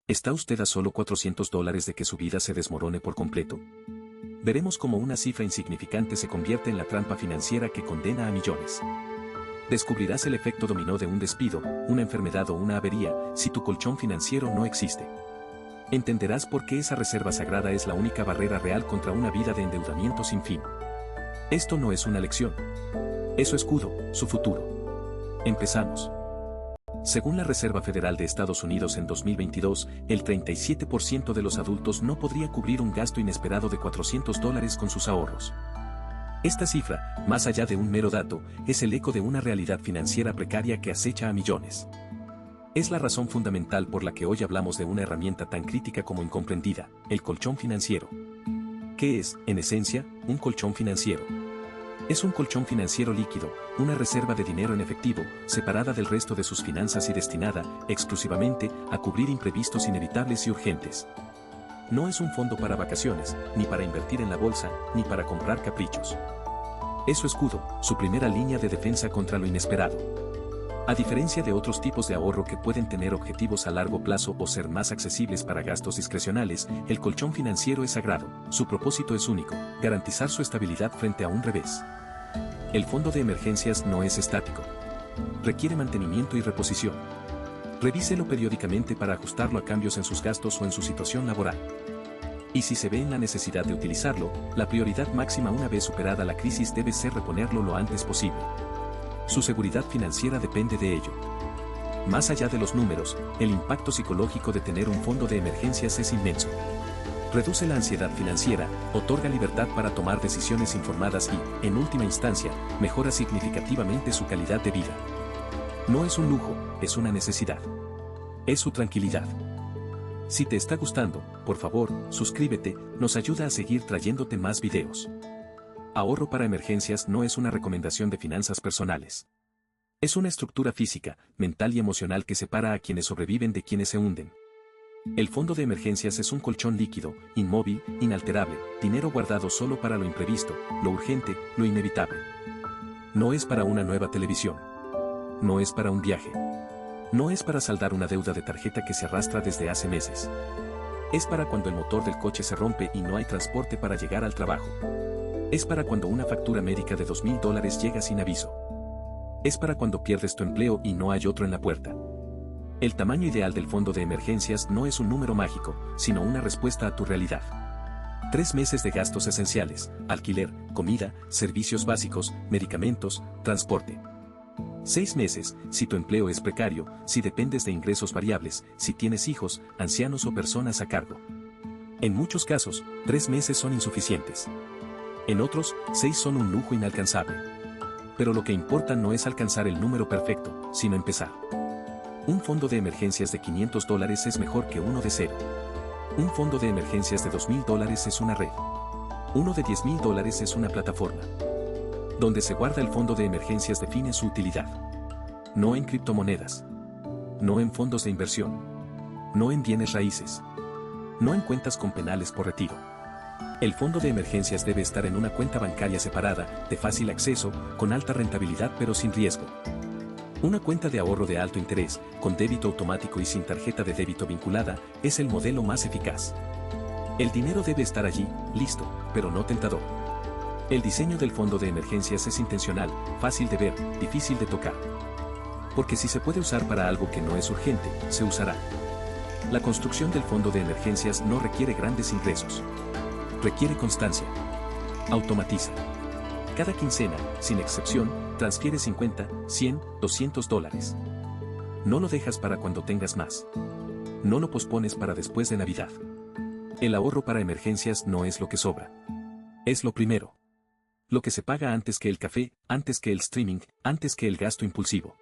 ¿Está usted a solo $400 de que su vida se desmorone por completo? Veremos cómo una cifra insignificante se convierte en la trampa financiera que condena a millones. Descubrirás el efecto dominó de un despido, una enfermedad o una avería, si tu colchón financiero no existe. Entenderás por qué esa reserva sagrada es la única barrera real contra una vida de endeudamiento sin fin. Esto no es una lección. Es su escudo, su futuro. Empezamos. Según la Reserva Federal de Estados Unidos en 2022, el 37% de los adultos no podría cubrir un gasto inesperado de $400 con sus ahorros. Esta cifra, más allá de un mero dato, es el eco de una realidad financiera precaria que acecha a millones. Es la razón fundamental por la que hoy hablamos de una herramienta tan crítica como incomprendida, el colchón financiero. ¿Qué es, en esencia, un colchón financiero? Es un colchón financiero líquido, una reserva de dinero en efectivo, separada del resto de sus finanzas y destinada, exclusivamente, a cubrir imprevistos inevitables y urgentes. No es un fondo para vacaciones, ni para invertir en la bolsa, ni para comprar caprichos. Es su escudo, su primera línea de defensa contra lo inesperado. A diferencia de otros tipos de ahorro que pueden tener objetivos a largo plazo o ser más accesibles para gastos discrecionales, el colchón financiero es sagrado, su propósito es único, garantizar su estabilidad frente a un revés. El fondo de emergencias no es estático. Requiere mantenimiento y reposición. Revíselo periódicamente para ajustarlo a cambios en sus gastos o en su situación laboral. Y si se ve en la necesidad de utilizarlo, la prioridad máxima una vez superada la crisis debe ser reponerlo lo antes posible. Su seguridad financiera depende de ello. Más allá de los números, el impacto psicológico de tener un fondo de emergencias es inmenso. Reduce la ansiedad financiera, otorga libertad para tomar decisiones informadas y, en última instancia, mejora significativamente su calidad de vida. No es un lujo, es una necesidad. Es su tranquilidad. Si te está gustando, por favor, suscríbete, nos ayuda a seguir trayéndote más videos. Ahorro para emergencias no es una recomendación de finanzas personales. Es una estructura física, mental y emocional que separa a quienes sobreviven de quienes se hunden. El fondo de emergencias es un colchón líquido, inmóvil, inalterable, dinero guardado solo para lo imprevisto, lo urgente, lo inevitable. No es para una nueva televisión. No es para un viaje. No es para saldar una deuda de tarjeta que se arrastra desde hace meses. Es para cuando el motor del coche se rompe y no hay transporte para llegar al trabajo. Es para cuando una factura médica de $2,000 llega sin aviso. Es para cuando pierdes tu empleo y no hay otro en la puerta. El tamaño ideal del fondo de emergencias no es un número mágico, sino una respuesta a tu realidad. 3 meses de gastos esenciales, alquiler, comida, servicios básicos, medicamentos, transporte. 6 meses, si tu empleo es precario, si dependes de ingresos variables, si tienes hijos, ancianos o personas a cargo. En muchos casos, 3 meses son insuficientes. En otros, 6 son un lujo inalcanzable. Pero lo que importa no es alcanzar el número perfecto, sino empezar. Un fondo de emergencias de $500 es mejor que uno de 0. Un fondo de emergencias de $2,000 es una red. Uno de $10,000 es una plataforma. Donde se guarda el fondo de emergencias define su utilidad. No en criptomonedas. No en fondos de inversión. No en bienes raíces. No en cuentas con penales por retiro. El fondo de emergencias debe estar en una cuenta bancaria separada, de fácil acceso, con alta rentabilidad pero sin riesgo. Una cuenta de ahorro de alto interés, con débito automático y sin tarjeta de débito vinculada, es el modelo más eficaz. El dinero debe estar allí, listo, pero no tentador. El diseño del fondo de emergencias es intencional, fácil de ver, difícil de tocar. Porque si se puede usar para algo que no es urgente, se usará. La construcción del fondo de emergencias no requiere grandes ingresos. Requiere constancia. Automatiza. Cada quincena, sin excepción, transfiere $50, $100, $200. No lo dejas para cuando tengas más. No lo pospones para después de Navidad. El ahorro para emergencias no es lo que sobra. Es lo primero. Lo que se paga antes que el café, antes que el streaming, antes que el gasto impulsivo.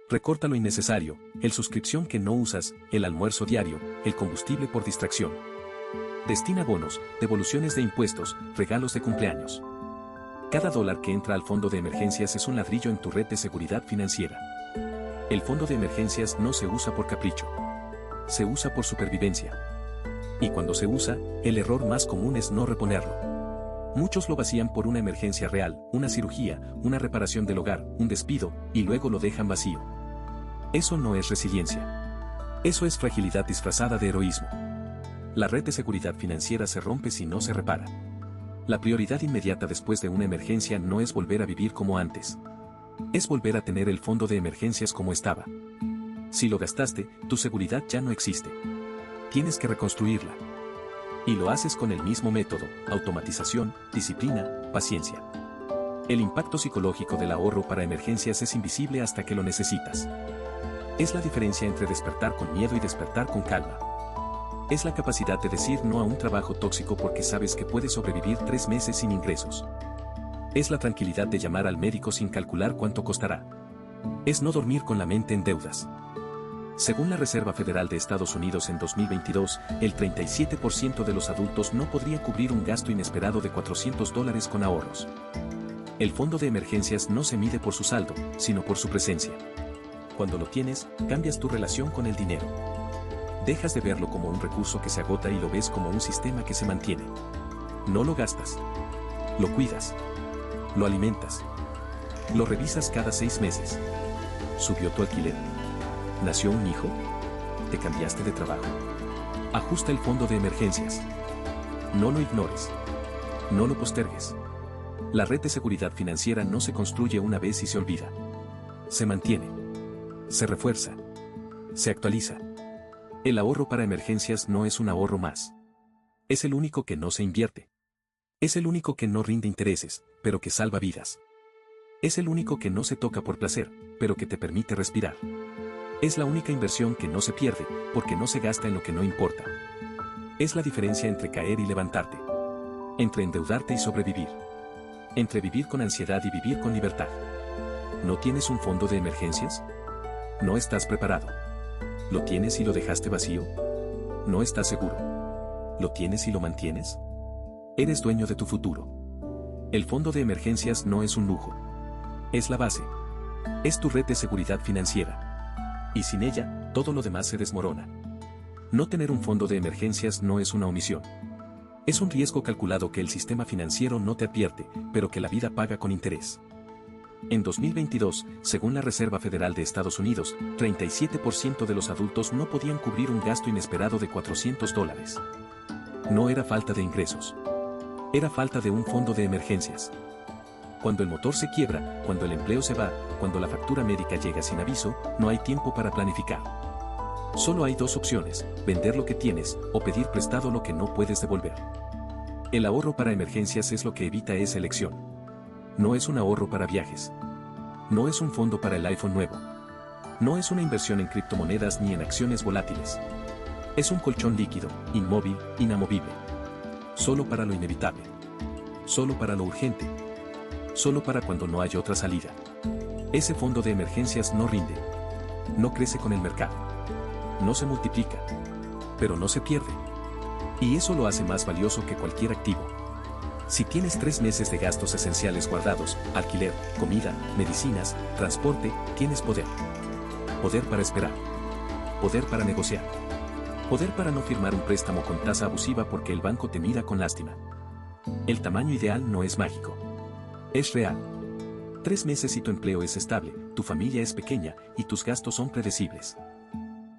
Recorta lo innecesario, el suscripción que no usas, el almuerzo diario, el combustible por distracción. Destina bonos, devoluciones de impuestos, regalos de cumpleaños. Cada dólar que entra al fondo de emergencias es un ladrillo en tu red de seguridad financiera. El fondo de emergencias no se usa por capricho. Se usa por supervivencia. Y cuando se usa, el error más común es no reponerlo. Muchos lo vacían por una emergencia real, una cirugía, una reparación del hogar, un despido, y luego lo dejan vacío. Eso no es resiliencia. Eso es fragilidad disfrazada de heroísmo. La red de seguridad financiera se rompe si no se repara. La prioridad inmediata después de una emergencia no es volver a vivir como antes. Es volver a tener el fondo de emergencias como estaba. Si lo gastaste, tu seguridad ya no existe. Tienes que reconstruirla. Y lo haces con el mismo método: automatización, disciplina, paciencia. El impacto psicológico del ahorro para emergencias es invisible hasta que lo necesitas. Es la diferencia entre despertar con miedo y despertar con calma. Es la capacidad de decir no a un trabajo tóxico porque sabes que puedes sobrevivir 3 meses sin ingresos. Es la tranquilidad de llamar al médico sin calcular cuánto costará. Es no dormir con la mente en deudas. Según la Reserva Federal de Estados Unidos en 2022, el 37% de los adultos no podría cubrir un gasto inesperado de $400 con ahorros. El fondo de emergencias no se mide por su saldo, sino por su presencia. Cuando lo tienes, cambias tu relación con el dinero. Dejas de verlo como un recurso que se agota y lo ves como un sistema que se mantiene. No lo gastas. Lo cuidas. Lo alimentas. Lo revisas cada 6 meses. ¿Subió tu alquiler? ¿Nació un hijo? ¿Te cambiaste de trabajo? Ajusta el fondo de emergencias. No lo ignores. No lo postergues. La red de seguridad financiera no se construye una vez y se olvida. Se mantiene. Se refuerza. Se actualiza. El ahorro para emergencias no es un ahorro más. Es el único que no se invierte. Es el único que no rinde intereses, pero que salva vidas. Es el único que no se toca por placer, pero que te permite respirar. Es la única inversión que no se pierde, porque no se gasta en lo que no importa. Es la diferencia entre caer y levantarte. Entre endeudarte y sobrevivir. Entre vivir con ansiedad y vivir con libertad. ¿No tienes un fondo de emergencias? ¿No estás preparado? ¿Lo tienes y lo dejaste vacío? ¿No estás seguro? ¿Lo tienes y lo mantienes? Eres dueño de tu futuro. El fondo de emergencias no es un lujo. Es la base. Es tu red de seguridad financiera. Y sin ella, todo lo demás se desmorona. No tener un fondo de emergencias no es una omisión. Es un riesgo calculado que el sistema financiero no te advierte, pero que la vida paga con interés. En 2022, según la Reserva Federal de Estados Unidos, 37% de los adultos no podían cubrir un gasto inesperado de $400. No era falta de ingresos. Era falta de un fondo de emergencias. Cuando el motor se quiebra, cuando el empleo se va, cuando la factura médica llega sin aviso, no hay tiempo para planificar. Solo hay 2 opciones: vender lo que tienes o pedir prestado lo que no puedes devolver. El ahorro para emergencias es lo que evita esa elección. No es un ahorro para viajes. No es un fondo para el iPhone nuevo. No es una inversión en criptomonedas ni en acciones volátiles. Es un colchón líquido, inmóvil, inamovible. Solo para lo inevitable. Solo para lo urgente. Solo para cuando no hay otra salida. Ese fondo de emergencias no rinde. No crece con el mercado. No se multiplica. Pero no se pierde. Y eso lo hace más valioso que cualquier activo. Si tienes 3 meses de gastos esenciales guardados, alquiler, comida, medicinas, transporte, tienes poder. Poder para esperar. Poder para negociar. Poder para no firmar un préstamo con tasa abusiva porque el banco te mira con lástima. El tamaño ideal no es mágico. Es real. 3 meses y tu empleo es estable, tu familia es pequeña y tus gastos son predecibles.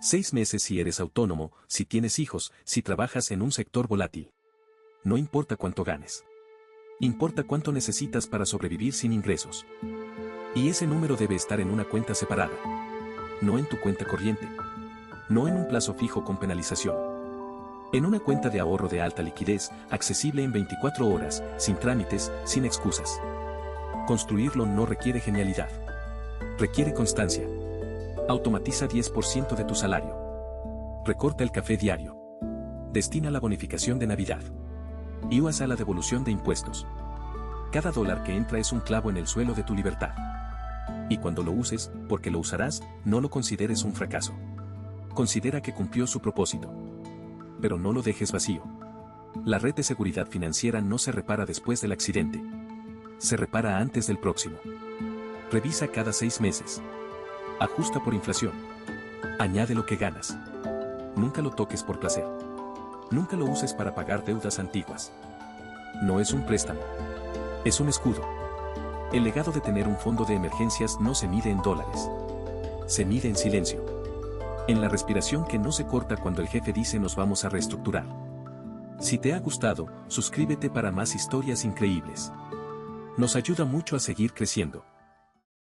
6 meses si eres autónomo, si tienes hijos, si trabajas en un sector volátil. No importa cuánto ganes. Importa cuánto necesitas para sobrevivir sin ingresos. Y ese número debe estar en una cuenta separada. No en tu cuenta corriente. No en un plazo fijo con penalización. En una cuenta de ahorro de alta liquidez, accesible en 24 horas, sin trámites, sin excusas. Construirlo no requiere genialidad. Requiere constancia. Automatiza 10% de tu salario. Recorta el café diario. Destina la bonificación de Navidad. Y usa la devolución de impuestos. Cada dólar que entra es un clavo en el suelo de tu libertad. Y cuando lo uses, porque lo usarás, no lo consideres un fracaso. Considera que cumplió su propósito. Pero no lo dejes vacío. La red de seguridad financiera no se repara después del accidente. Se repara antes del próximo. Revisa cada 6 meses. Ajusta por inflación. Añade lo que ganas. Nunca lo toques por placer. Nunca lo uses para pagar deudas antiguas. No es un préstamo. Es un escudo. El legado de tener un fondo de emergencias no se mide en dólares. Se mide en silencio. En la respiración que no se corta cuando el jefe dice nos vamos a reestructurar. Si te ha gustado, suscríbete para más historias increíbles. Nos ayuda mucho a seguir creciendo.